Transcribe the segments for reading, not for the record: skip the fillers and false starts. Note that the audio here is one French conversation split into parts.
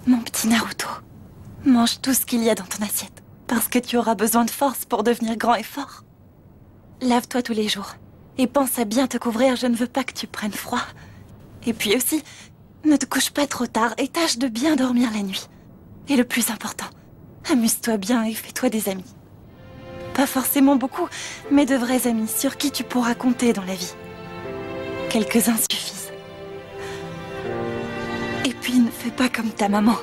Mon petit Naruto, mange tout ce qu'il y a dans ton assiette, parce que tu auras besoin de force pour devenir grand et fort. Lave-toi tous les jours, et pense à bien te couvrir, je ne veux pas que tu prennes froid. Et puis aussi, ne te couche pas trop tard et tâche de bien dormir la nuit. Et le plus important, amuse-toi bien et fais-toi des amis. Pas forcément beaucoup, mais de vrais amis sur qui tu pourras compter dans la vie. Quelques-uns suffisent. Et puis ne fais pas comme ta maman.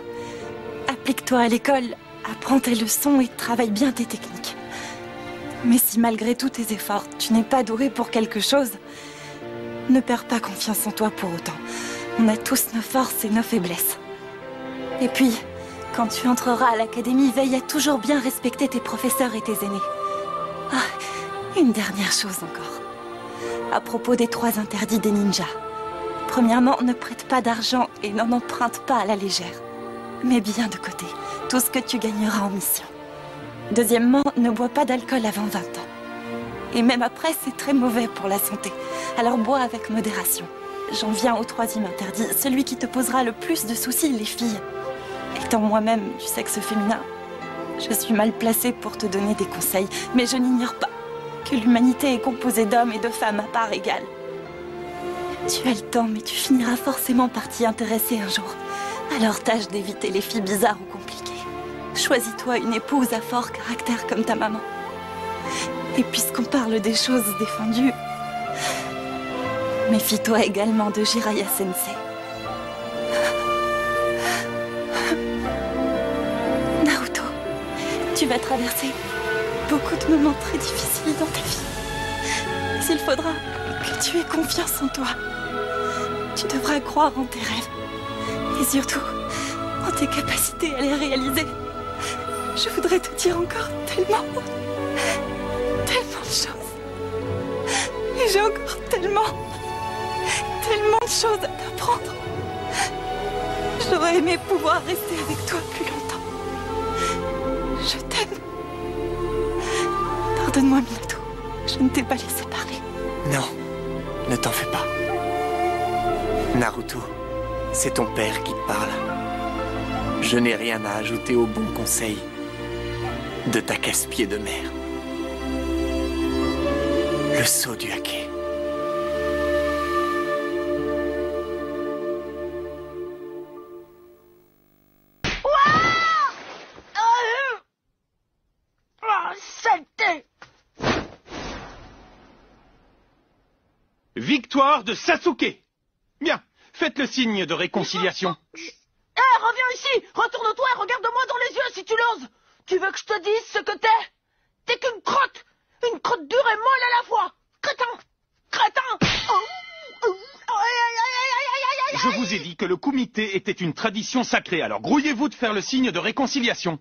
Applique-toi à l'école, apprends tes leçons et travaille bien tes techniques. Mais si malgré tous tes efforts, tu n'es pas doué pour quelque chose, ne perds pas confiance en toi pour autant. On a tous nos forces et nos faiblesses. Et puis, quand tu entreras à l'académie, veille à toujours bien respecter tes professeurs et tes aînés. Ah, une dernière chose encore. À propos des 3 interdits des ninjas. Premièrement, ne prête pas d'argent et n'en emprunte pas à la légère. Mets bien de côté tout ce que tu gagneras en mission. Deuxièmement, ne bois pas d'alcool avant 20 ans. Et même après, c'est très mauvais pour la santé. Alors bois avec modération. J'en viens au 3e interdit, celui qui te posera le plus de soucis, les filles. Étant moi-même du sexe féminin, je suis mal placée pour te donner des conseils, mais je n'ignore pas que l'humanité est composée d'hommes et de femmes à part égale. Tu as le temps, mais tu finiras forcément par t'y intéresser un jour. Alors tâche d'éviter les filles bizarres ou compliquées. Choisis-toi une épouse à fort caractère comme ta maman. Et puisqu'on parle des choses défendues, méfie-toi également de Jiraiya Sensei. Naruto, tu vas traverser beaucoup de moments très difficiles dans ta vie. Mais il faudra que tu aies confiance en toi. Tu devras croire en tes rêves. Et surtout, en tes capacités à les réaliser. Je voudrais te dire encore tellement de choses. Et j'ai encore tellement de choses à t'apprendre. J'aurais aimé pouvoir rester avec toi plus longtemps. Je t'aime. Pardonne-moi, Minato. Je ne t'ai pas laissé parler. Non, ne t'en fais pas. Naruto, c'est ton père qui te parle. Je n'ai rien à ajouter aux bons conseils de ta casse-pied de mère. Le sceau du Hake. Saleté! Victoire de Sasuke. Bien, faites le signe de réconciliation. Reviens ici! Retourne-toi et regarde-moi dans les yeux si tu l'oses! Tu veux que je te dise ce que t'es? T'es qu'une crotte! Une crotte dure et molle à la fois! Crétin! Crétin! Je vous ai dit que le kumite était une tradition sacrée, alors grouillez-vous de faire le signe de réconciliation.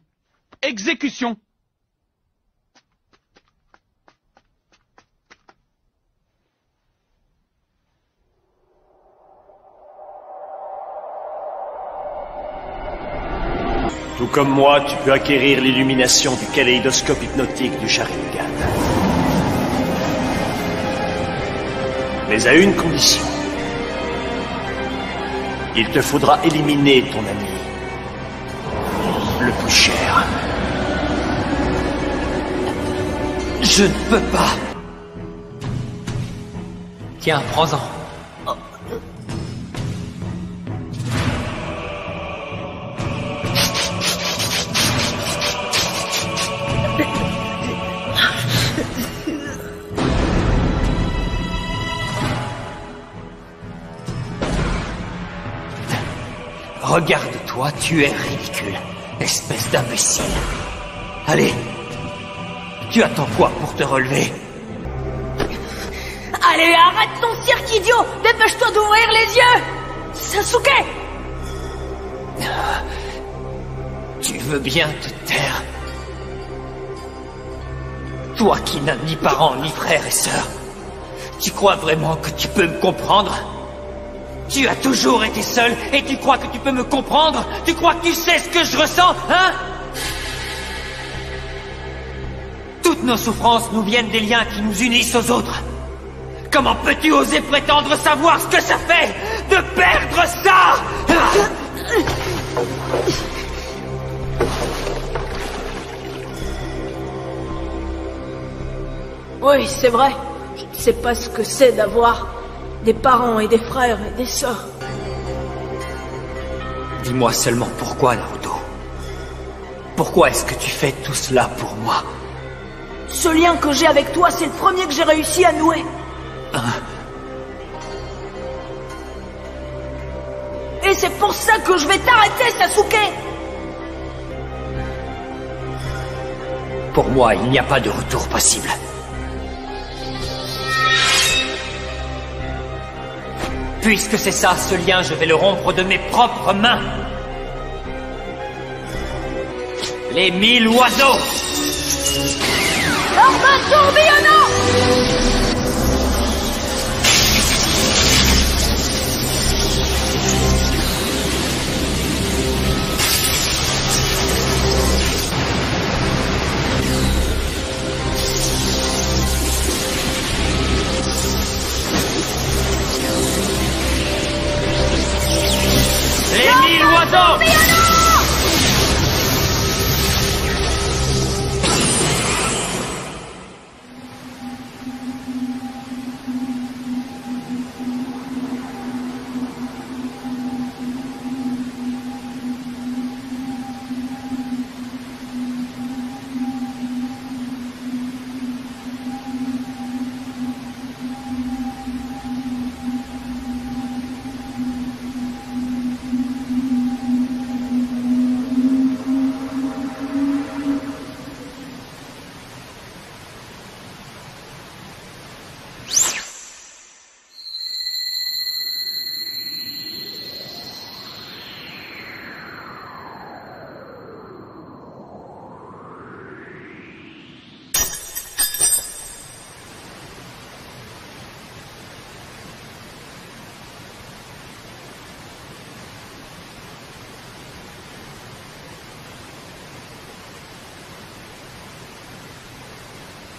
Exécution! Tout comme moi, tu peux acquérir l'illumination du kaléidoscope hypnotique du Sharingan. Mais à une condition. Il te faudra éliminer ton ami. Le plus cher. Je ne peux pas. Tiens, prends-en. Regarde-toi, tu es ridicule, espèce d'imbécile. Allez, tu attends quoi pour te relever? Allez, arrête ton cirque, idiot! Dépêche-toi d'ouvrir les yeux! Sasuke! Tu veux bien te taire? Toi qui n'as ni parents, ni frères et sœurs, tu crois vraiment que tu peux me comprendre? Tu as toujours été seul et tu crois que tu peux me comprendre? Tu crois que tu sais ce que je ressens, hein? Toutes nos souffrances nous viennent des liens qui nous unissent aux autres. Comment peux-tu oser prétendre savoir ce que ça fait de perdre ça? Oui, c'est vrai. Je ne sais pas ce que c'est d'avoir des parents et des frères et des sœurs. Dis-moi seulement pourquoi, Naruto. Pourquoi est-ce que tu fais tout cela pour moi? Ce lien que j'ai avec toi, c'est le premier que j'ai réussi à nouer. Et c'est pour ça que je vais t'arrêter, Sasuke! Pour moi, il n'y a pas de retour possible. Puisque c'est ça, ce lien, je vais le rompre de mes propres mains. Les 1000 oiseaux! Orbe tourbillonnant! Les 1000 oiseaux!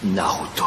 Naruto.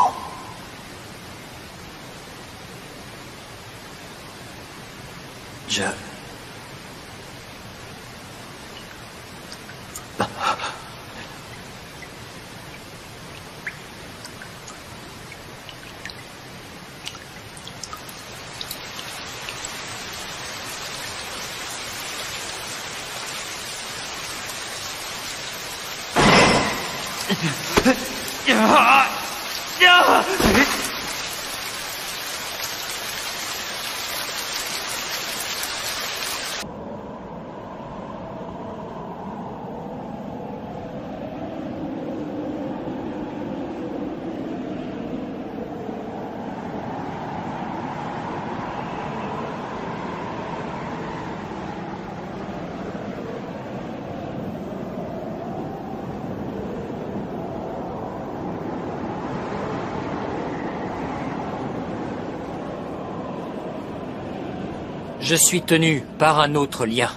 Je suis tenu par un autre lien.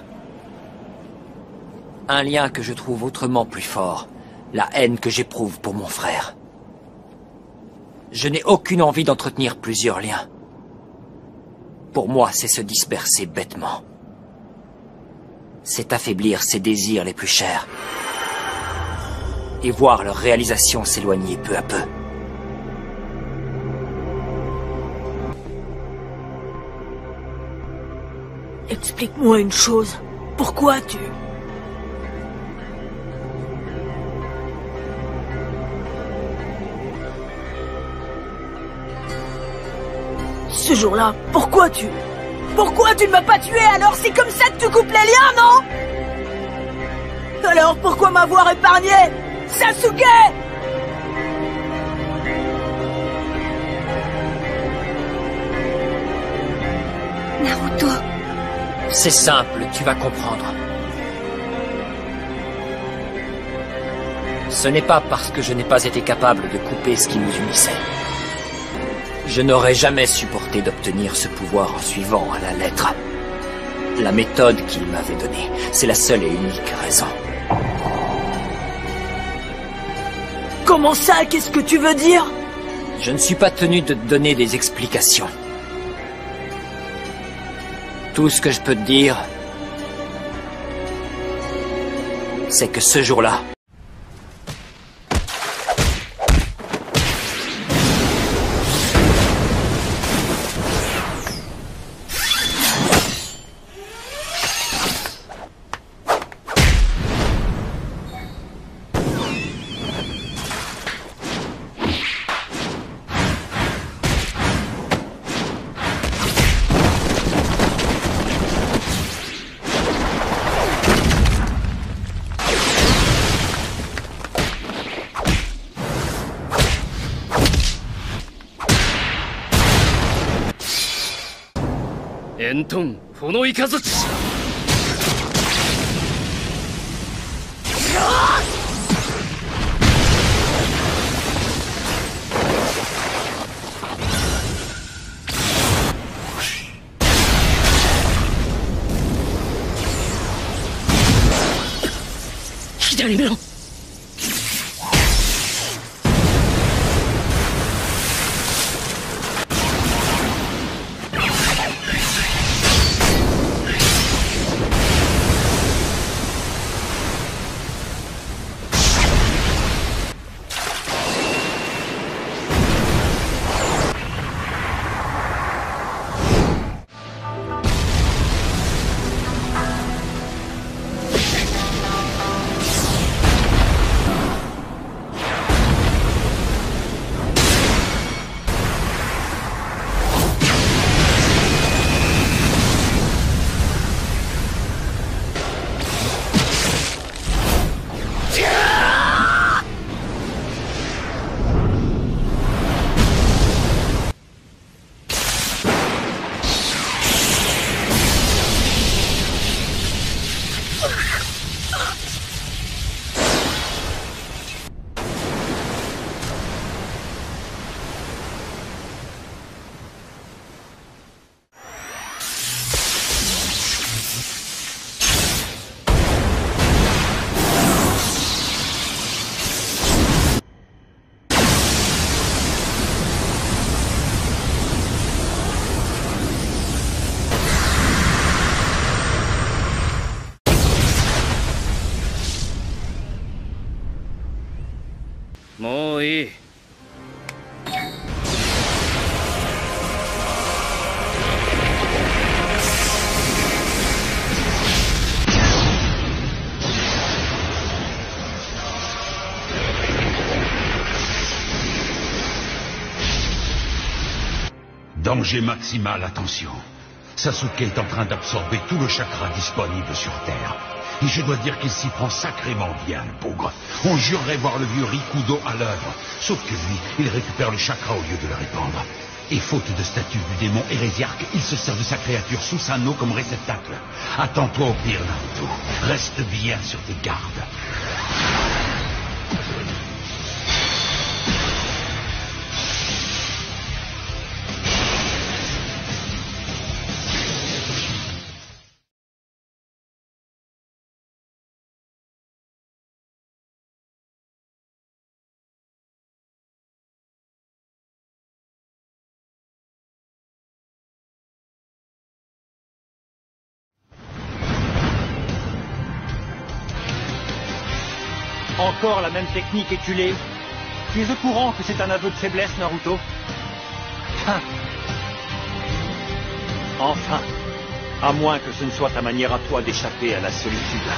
Un lien que je trouve autrement plus fort. La haine que j'éprouve pour mon frère. Je n'ai aucune envie d'entretenir plusieurs liens. Pour moi, c'est se disperser bêtement. C'est affaiblir ses désirs les plus chers. Et voir leur réalisation s'éloigner peu à peu. Explique-moi une chose. Pourquoi tu... Ce jour-là, pourquoi tu ne m'as pas tué alors? C'est comme ça que tu coupes les liens, non? Alors pourquoi m'avoir épargné? Sasuke! Naruto. C'est simple, tu vas comprendre. Ce n'est pas parce que je n'ai pas été capable de couper ce qui nous unissait. Je n'aurais jamais supporté d'obtenir ce pouvoir en suivant à la lettre. La méthode qu'il m'avait donnée, c'est la seule et unique raison. Comment ça? Qu'est-ce que tu veux dire? Je ne suis pas tenu de te donner des explications. Tout ce que je peux te dire, c'est que ce jour-là, 伝統この雷左目のもういい。Danger maximal, attention. Sasuke est en train d'absorber tout le chakra disponible sur Terre. Et je dois dire qu'il s'y prend sacrément bien, le bougre. On jurerait voir le vieux Rikudo à l'œuvre. Sauf que lui, il récupère le chakra au lieu de le répandre. Et faute de statut du démon hérésiarque, il se sert de sa créature Susanoo comme réceptacle. Attends-toi au pire, Naruto. Reste bien sur tes gardes. Encore la même technique éculée. Tu es au courant que c'est un aveu de faiblesse, Naruto? Enfin. À moins que ce ne soit ta manière à toi d'échapper à la solitude.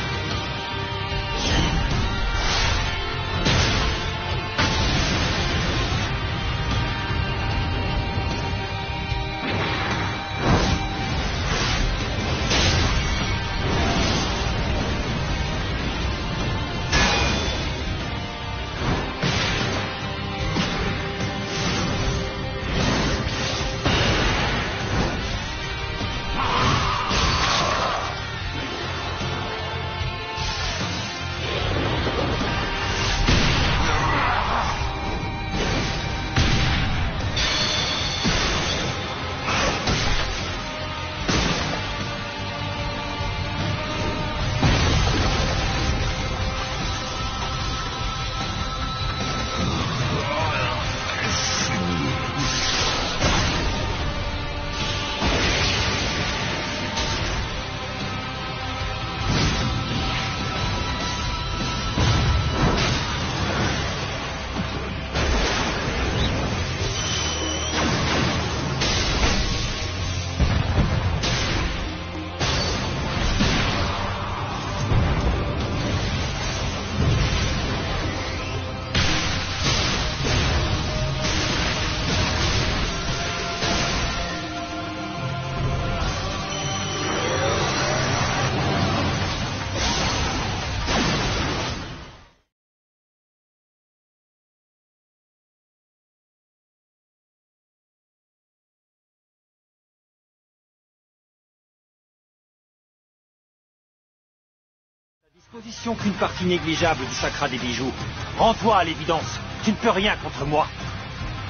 Position qu'une partie négligeable du chakra des bijoux. Rends-toi à l'évidence, tu ne peux rien contre moi.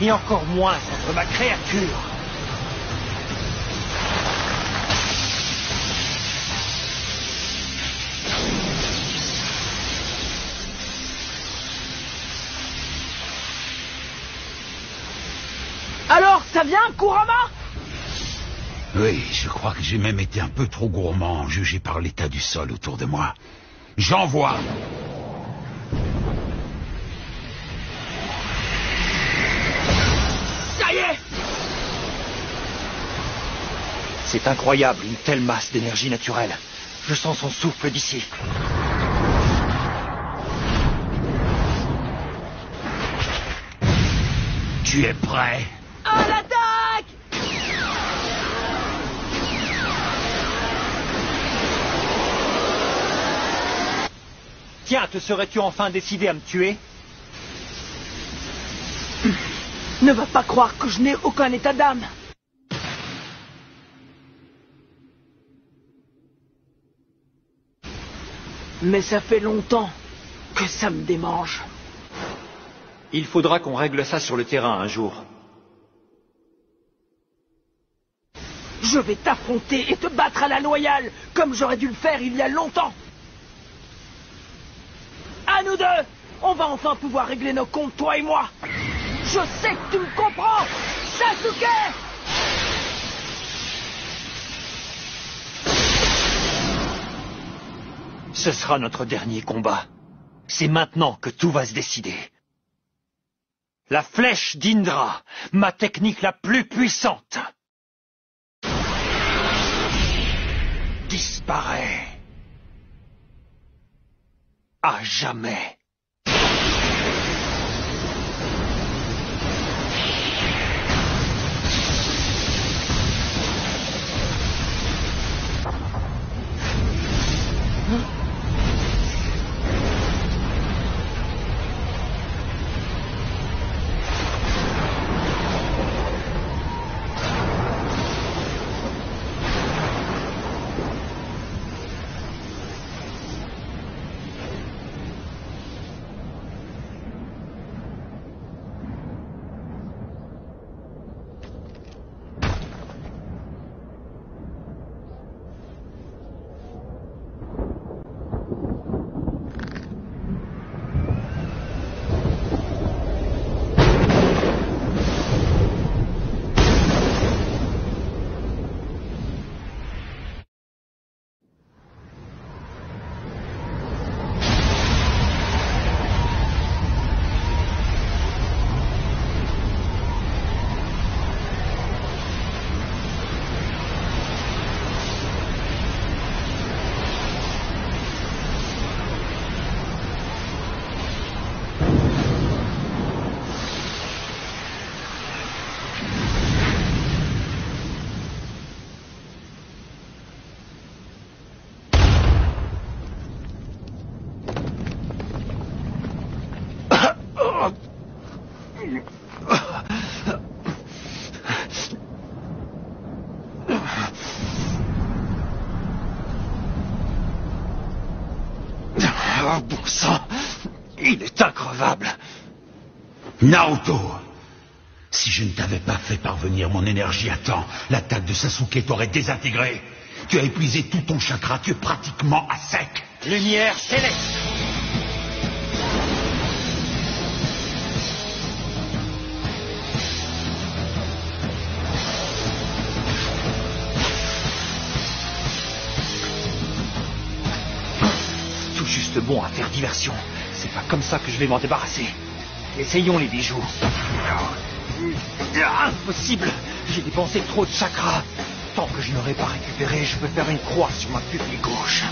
Et encore moins contre ma créature. Alors, ça vient, Kurama? Oui, je crois que j'ai même été un peu trop gourmand, jugé par l'état du sol autour de moi. J'envoie. Ça y est! C'est incroyable, une telle masse d'énergie naturelle. Je sens son souffle d'ici. Tu es prêt? À l'attaque! Tiens, te serais-tu enfin décidé à me tuer? Ne va pas croire que je n'ai aucun état d'âme. Mais ça fait longtemps que ça me démange. Il faudra qu'on règle ça sur le terrain un jour. Je vais t'affronter et te battre à la loyale, comme j'aurais dû le faire il y a longtemps. À nous deux, on va enfin pouvoir régler nos comptes, toi et moi. Je sais que tu me comprends, Sasuke! Ce sera notre dernier combat. C'est maintenant que tout va se décider. La flèche d'Indra, ma technique la plus puissante, disparaît. À jamais. Oh, bon sang! Il est increvable! Naruto! Si je ne t'avais pas fait parvenir mon énergie à temps, l'attaque de Sasuke t'aurait désintégré. Tu as épuisé tout ton chakra, tu es pratiquement à sec. Lumière céleste! Tout juste bon à faire diversion. C'est pas comme ça que je vais m'en débarrasser. Essayons les bijoux. Impossible! J'ai dépensé trop de chakra. Tant que je n'aurai pas récupéré, je peux faire une croix sur ma pupille gauche.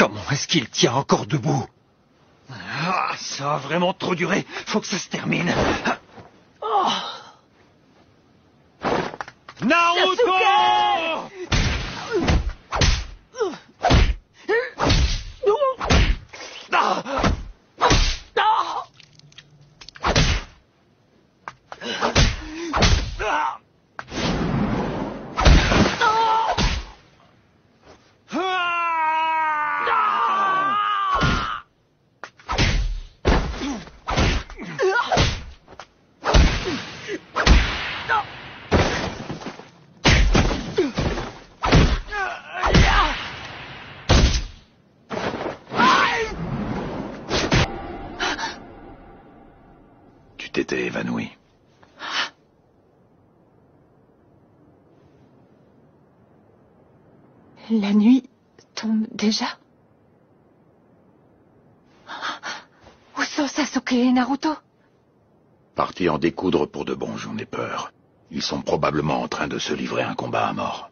Comment est-ce qu'il tient encore debout? Ah, ça a vraiment trop duré. Faut que ça se termine. Oh. Naruto! Ah. Ah. Tu t'étais évanoui. La nuit tombe déjà. Où sont Sasuke et Naruto? Partis en découdre pour de bon, j'en ai peur. Ils sont probablement en train de se livrer un combat à mort.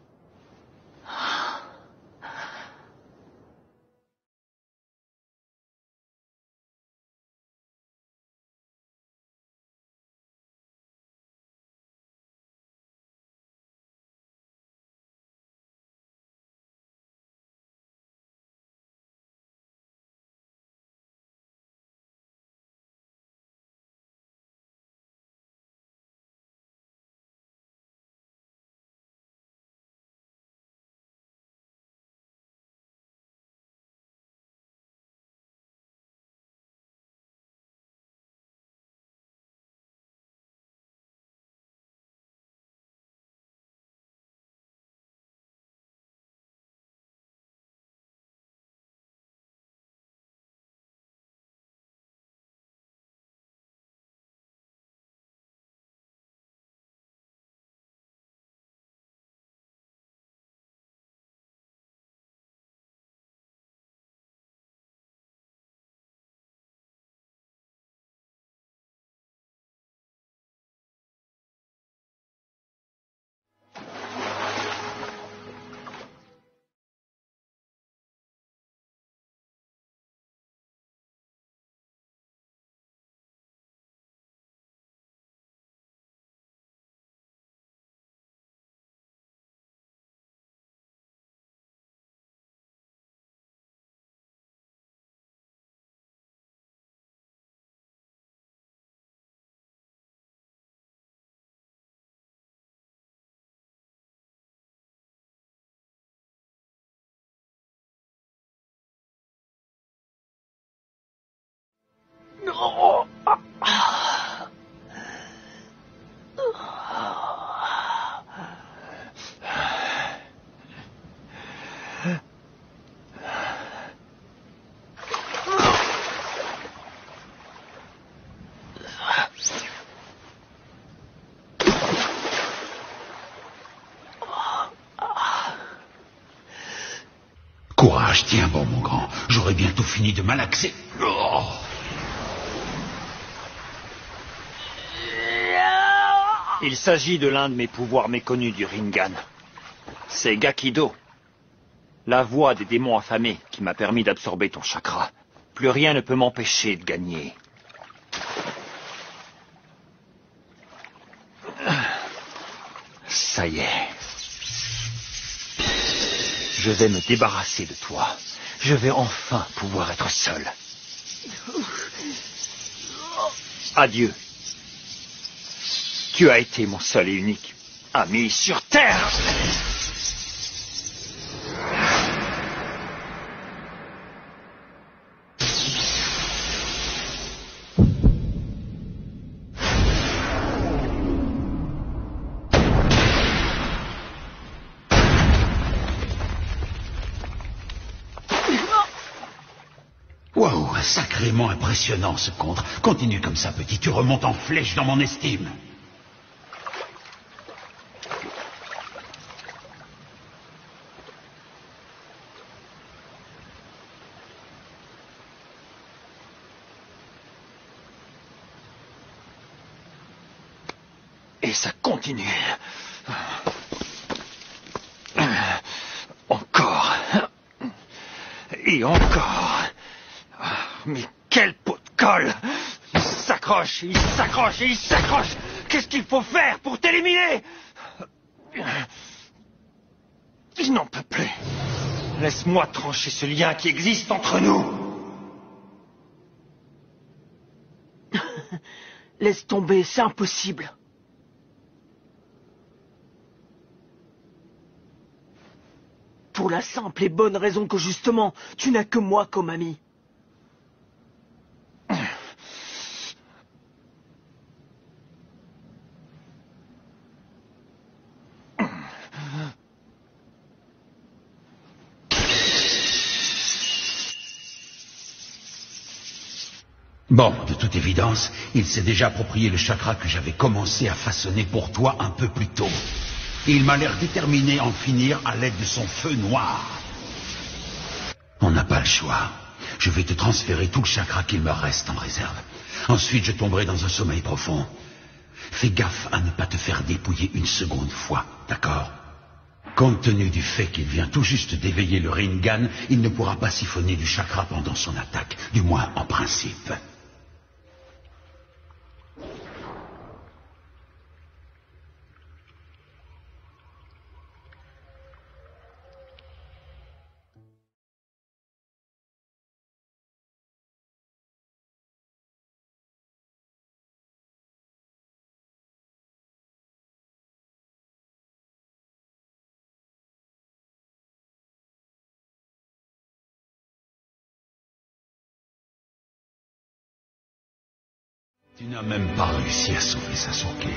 Courage, tiens bon, mon grand. J'aurai bientôt fini de malaxer. Oh. Il s'agit de l'un de mes pouvoirs méconnus du Rinnegan. C'est Gakido, la voix des démons affamés qui m'a permis d'absorber ton chakra. Plus rien ne peut m'empêcher de gagner. Ça y est. Je vais me débarrasser de toi. Je vais enfin pouvoir être seul. Adieu. Tu as été mon seul et unique ami sur Terre. Waouh, sacrément impressionnant ce contre. Continue comme ça, petit, tu remontes en flèche dans mon estime. Et ça continue. Encore. Et encore. Mais quel pot de colle! Il s'accroche, il s'accroche et il s'accroche. Qu'est-ce qu'il faut faire pour t'éliminer? Il n'en peut plus. Laisse-moi trancher ce lien qui existe entre nous. Laisse tomber, c'est impossible. Pour la simple et bonne raison que justement, tu n'as que moi comme ami. Bon, de toute évidence, il s'est déjà approprié le chakra que j'avais commencé à façonner pour toi un peu plus tôt. Et il m'a l'air déterminé à en finir à l'aide de son feu noir. On n'a pas le choix. Je vais te transférer tout le chakra qu'il me reste en réserve. Ensuite, je tomberai dans un sommeil profond. Fais gaffe à ne pas te faire dépouiller une seconde fois, d'accord? Compte tenu du fait qu'il vient tout juste d'éveiller le Rinnegan, il ne pourra pas siphonner du chakra pendant son attaque, du moins en principe. Tu n'as même pas réussi à sauver Sasuke.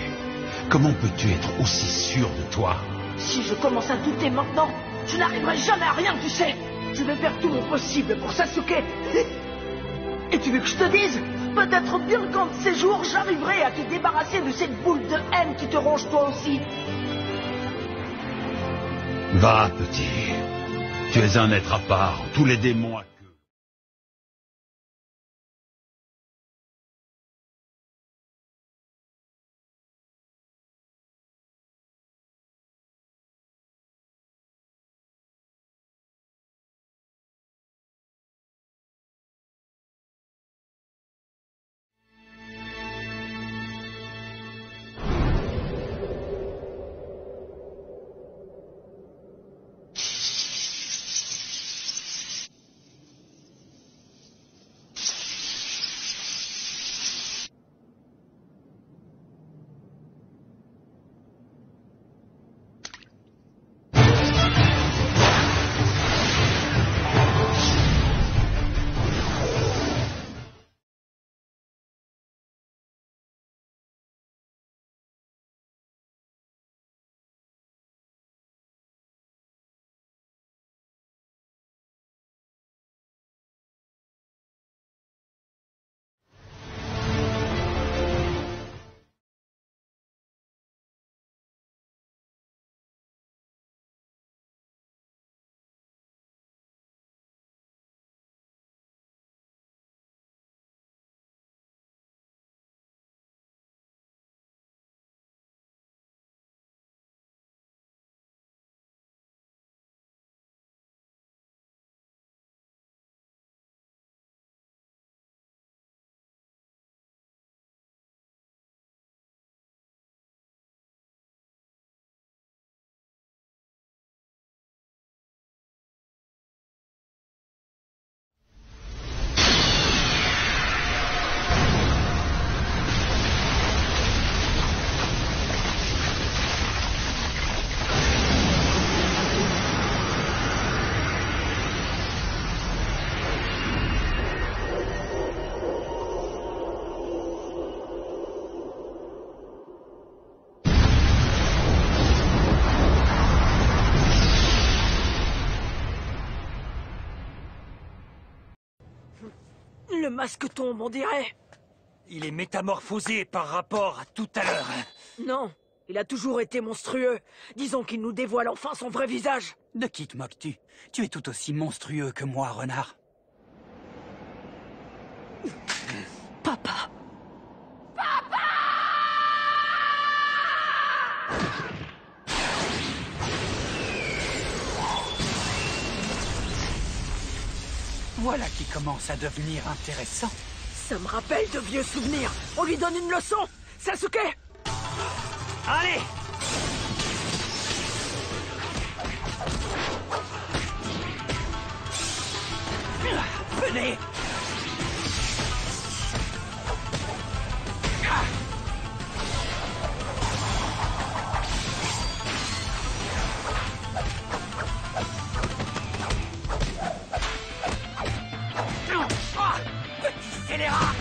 Comment peux-tu être aussi sûr de toi? Si je commence à douter maintenant, je n'arriverai jamais à rien, tu sais. Je vais faire tout mon possible pour Sasuke. Et tu veux que je te dise? Peut-être bien qu'un de ces jours, j'arriverai à te débarrasser de cette boule de haine qui te ronge toi aussi. Va, petit. Tu es un être à part. Tous les démons à queue. Le masque tombe, on dirait. Il est métamorphosé par rapport à tout à l'heure. Non, il a toujours été monstrueux. Disons qu'il nous dévoile enfin son vrai visage. De qui te moques-tu? Tu es tout aussi monstrueux que moi, renard. Papa. Voilà qui commence à devenir intéressant. Ça me rappelle de vieux souvenirs. On lui donne une leçon. Sasuke! Allez! Venez! Petit scélérat!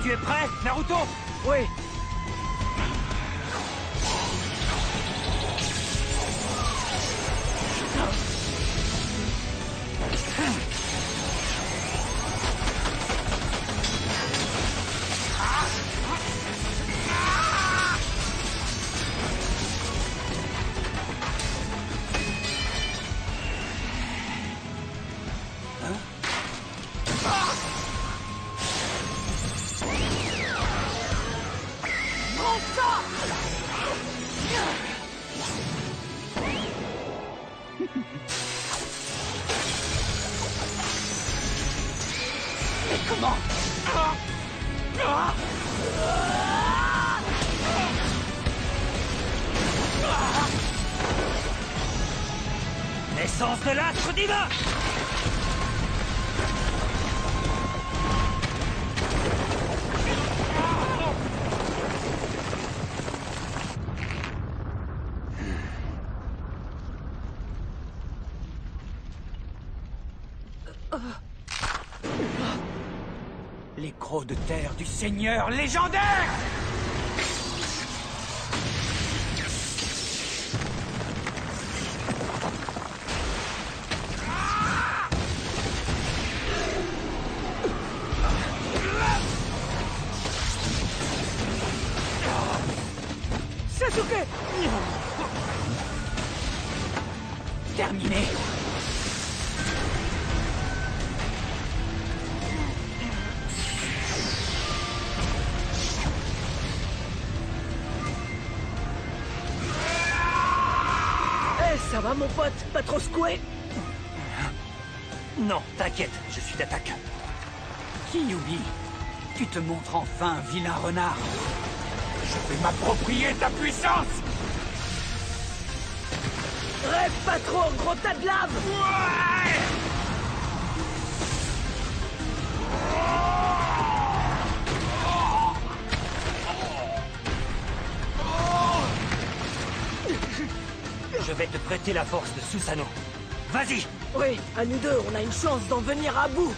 Tu es prêt, Naruto? Oui. Mais comment? Naissance de l'astre divin! Les crocs de terre du Seigneur légendaire! Sasuke! Terminé. Ça va mon pote? Pas trop secoué? Non, t'inquiète, je suis d'attaque. Kyuubi, tu te montres enfin un vilain renard. Je vais m'approprier ta puissance! Rêve pas trop, gros tas de lave! Ouais! Je vais te prêter la force de Susanoo. Vas-y! Oui, à nous deux, on a une chance d'en venir à bout.